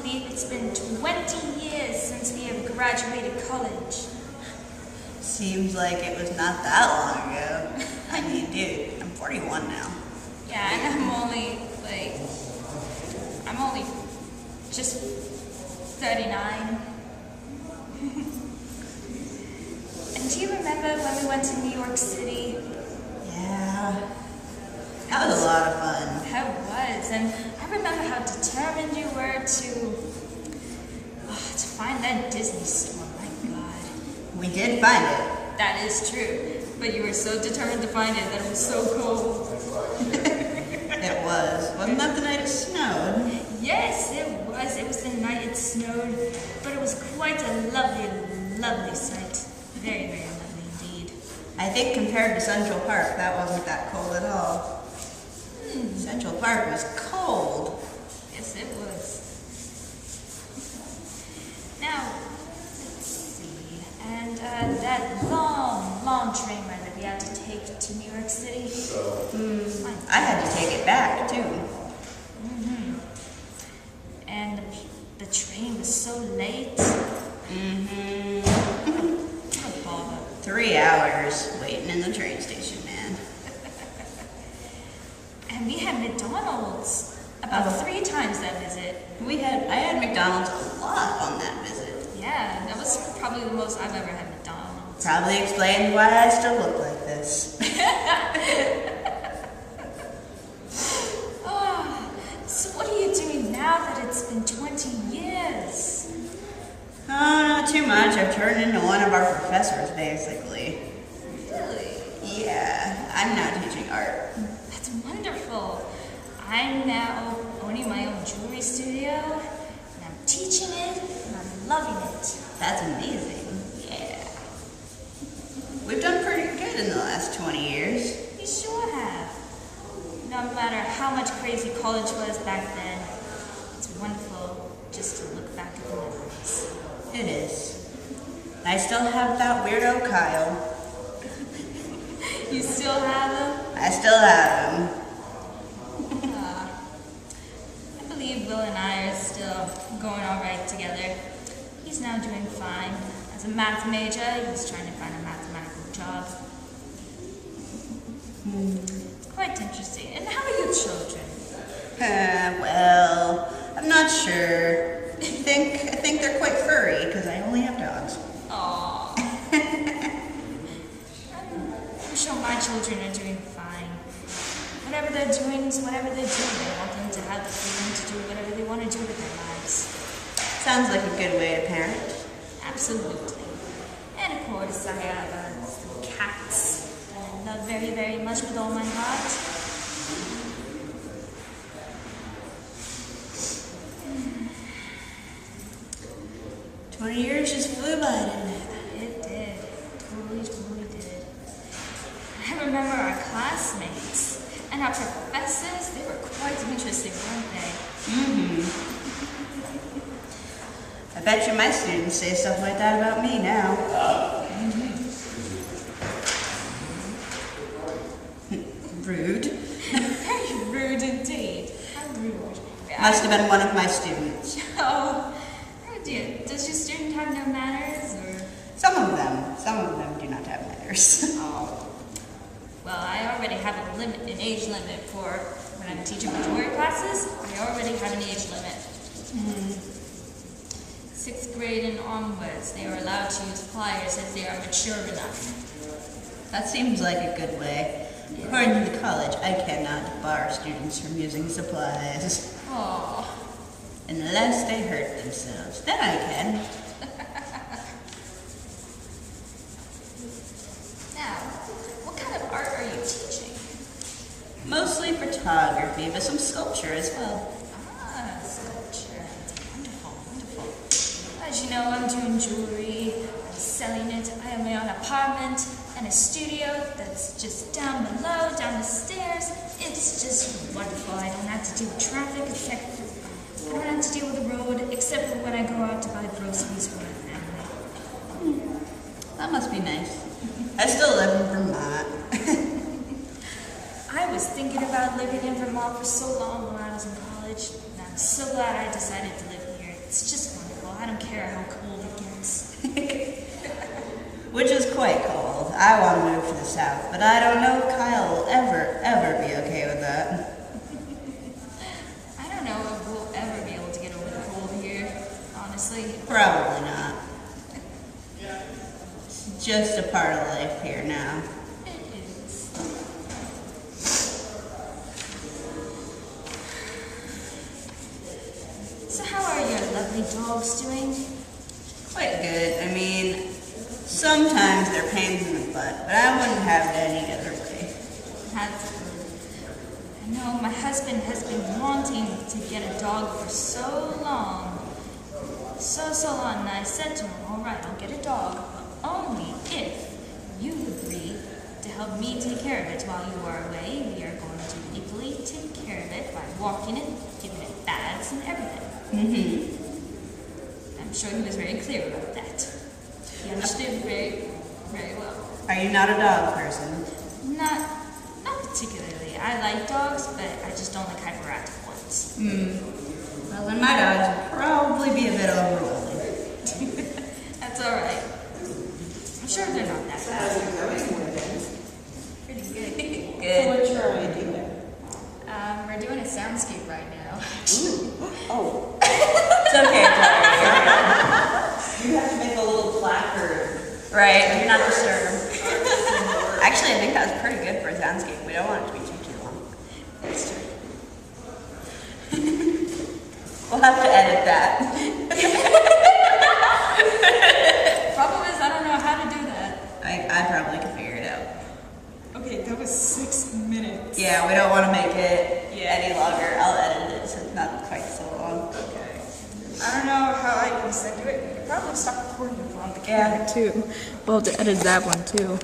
believe it's been 20 years since we have graduated college. Seems like it was not that long ago. I mean, dude, I'm 41 now. Yeah, and I'm only just 39. And do you remember when we went to New York City? Yeah. That was a lot of fun. That was, and I remember how determined you were to find that Disney store. My God. We did find it. That is true, but you were so determined to find it that it was so cold. It was. Wasn't that the night it snowed? Yes, it was. It was the night it snowed, but it was quite a lovely, lovely sight. Very, very lovely indeed. I think compared to Central Park, that wasn't that cold at all. Central Park was cold. Yes, it was. Now, let's see. And that long, long train ride that we had to take to New York City. I had to take it back, too. And the train was so late. What a bother. 3 hours waiting in the train station, man. And we had McDonald's about 3 times that visit. I had McDonald's a lot on that visit. Yeah, that was probably the most I've ever had McDonald's. Probably explains why I still look like this. So what are you doing now that it's been 20 years? Oh, not too much. I've turned into one of our professors, basically. Really? Yeah, I'm now teaching art. That's wonderful. I'm now owning my own jewelry studio, and I'm teaching it, and I'm loving it. That's amazing. Yeah. We've done pretty good in the last 20 years. We sure have. No matter how much crazy college was back then, it's wonderful just to look back at the memories. It is. I still have that weirdo Kyle. You still have him? I still have him. I believe Will and I are still going all right together. He's now doing fine. As a math major, he's trying to find a mathematical job. It's quite interesting. And how are your children? Well, I'm not sure. I think they're quite furry because I only have dogs. Aww. I'm sure my children are doing fine. Whatever they're doing is whatever they're doing. I want them to have the freedom to do whatever they want to do with their lives. Sounds like a good way to parent. Absolutely. And of course, I have some cats that I love very, very much with all my heart. 20 years just flew by, didn't it? It did. Totally, totally did. I remember our classmates and our professors. They were quite interesting, weren't they? I bet you my students say stuff like that about me now. Rude. Very rude indeed. How rude. Must have been one of my students. Oh dear. Does your student have no manners, or? Some of them do not have manners. Oh. Well, I already have an age limit for when I'm teaching jewelry classes. I already have an age limit. 6th grade and onwards, they are allowed to use pliers if they are mature enough. That seems like a good way. According to the college, I cannot bar students from using supplies. Aww. Unless they hurt themselves. Then I can. Now, what kind of art are you teaching? Mostly photography, but some sculpture as well. Ah, sculpture. Wonderful, wonderful. As you know, I'm doing jewelry, I'm selling it. I have my own apartment and a studio that's just down below, down the stairs. It's just wonderful. I don't have to deal with traffic, I don't have to deal with the road, except for when I go out to buy groceries for my family. That must be nice. I still live in Vermont. I was thinking about living in Vermont for so long when I was in college, and I'm so glad I decided to live here. It's just wonderful. I don't care how cold it gets. Which is quite cold. I want to move to the south, but I don't know if Kyle will ever be okay with that. I don't know if we'll ever be able to get over the cold here, honestly. Probably not. It's just a part of life here now. It is. So how are your lovely dogs doing? Quite good. I mean, sometimes they're pains in the butt, but I wouldn't have it any other way. That's good. I know my husband has been wanting to get a dog for so long. So long. And I said to him, all right, I'll get a dog, but only if you agree to help me take care of it while you are away. We are going to legally take care of it by walking it, giving it baths and everything. Mm-hmm. I'm sure he was very clear about that. He understood very well. Are you not a dog person? Not particularly. I like dogs, but I just don't like hyperactive ones. Well, then my dogs would probably be a bit overwhelming. That's all right. I'm sure they're not that bad. How's it going, Morgan? Pretty good. So Good. what are we doing? We're doing a soundscape right now. Oh, It's okay, you have to make a little placard. Right, you're not disturbed. Actually, I think that was pretty good for a soundscape. We don't want it to be too long. That's true. We'll have to edit that. Problem is, I don't know how to do that. I probably could figure it out. Okay, that was 6 minutes. Yeah, we don't want to make it any longer. I'll edit it so it's not quite so long. Okay. I don't know how I can send you it. You could probably stop recording it on the camera Yeah. too. We'll have to edit that one too.